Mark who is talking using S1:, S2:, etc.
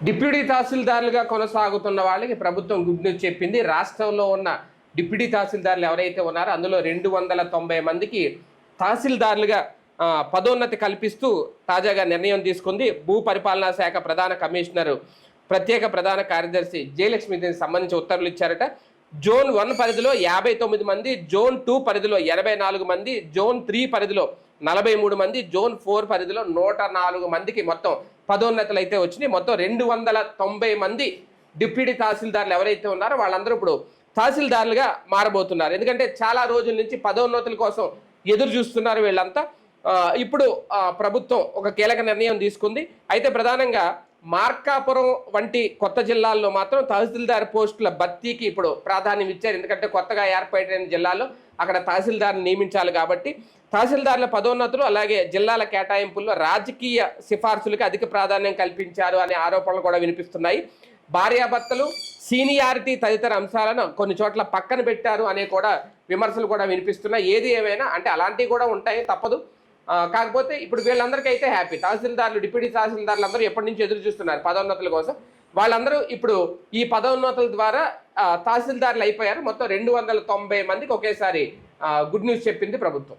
S1: Deputy తహసీల్దారులుగా కొనసాగుతున్న వాళ్ళకి ప్రభుత్వం గుడ్ న్యూస్ చెప్పింది. రాష్ట్రంలో ఉన్న డిప్యూటీ తహసీల్దారులు ఎవరైతే ఉన్నారో అందులో 290 మందికి తహసీల్దారులుగా పదోన్నతి కల్పిస్తూ తాజాగా నిర్ణయం తీసుకుంది. భూ పరిపాలనా శాఖ ప్రధాన కమిషనర్ ప్రత్యేక ప్రధాన కార్యదర్శి జయలక్ష్మి దీనికి సంబంధించి ఉత్తర్వులు ఇచ్చారట. జోన్ 1 పరిధిలో 59 మంది, జోన్ 2 పరిధిలో 84 మంది, జోన్ 3 పరిధిలో 43 మంది, జోన్ 4 పరిధిలో 104 మందికి మొత్తం పదోన్నతులు అయితే వచ్చినాయి. మొత్తం 290 మంది డిప్యూటీ తహసీల్దారులు ఎవరైతే ఉన్నారో వాళ్ళందరూ ఇప్పుడు తహసీల్దారులుగా మారబోతున్నారు. ఎందుకంటే చాలా రోజుల నుంచి పదోన్నతుల కోసం ఎదురు చూస్తున్నారు వీళ్ళంతా. ఇప్పుడు ప్రభుత్వం ఒక కీలక నిర్ణయం తీసుకుంది. అయితే ప్రధానంగా మార్కాపురం వంటి కొత్త జిల్లాల్లో మాత్రం తహసీల్దార్ పోస్టుల భర్తీకి ఇప్పుడు ప్రాధాన్యం ఇచ్చారు. ఎందుకంటే కొత్తగా ఏర్పడిన జిల్లాలో అక్కడ తహసీల్దార్ని నియమించాలి కాబట్టి తహసీల్దార్ల పదోన్నతులు అలాగే జిల్లాల కేటాయింపుల్లో రాజకీయ సిఫార్సులకు అధిక ప్రాధాన్యం కల్పించారు అనే ఆరోపణలు కూడా వినిపిస్తున్నాయి. భార్యాభర్తలు, సీనియారిటీ తదితర అంశాలను కొన్ని చోట్ల పక్కన పెట్టారు అనే కూడా విమర్శలు కూడా వినిపిస్తున్నాయి. ఏది ఏమైనా అంటే అలాంటివి కూడా ఉంటాయి, తప్పదు. కాకపోతే ఇప్పుడు వీళ్ళందరికీ అయితే హ్యాపీ. తహసీల్దార్లు, డిప్యూటీ తహసీల్దార్లు అందరూ ఎప్పటి నుంచి ఎదురు చూస్తున్నారు పదోన్నతుల కోసం. వాళ్ళందరూ ఇప్పుడు ఈ పదోన్నతుల ద్వారా తహసీల్దార్లు అయిపోయారు. మొత్తం 290 మందికి ఒకేసారి గుడ్ న్యూస్ చెప్పింది ప్రభుత్వం.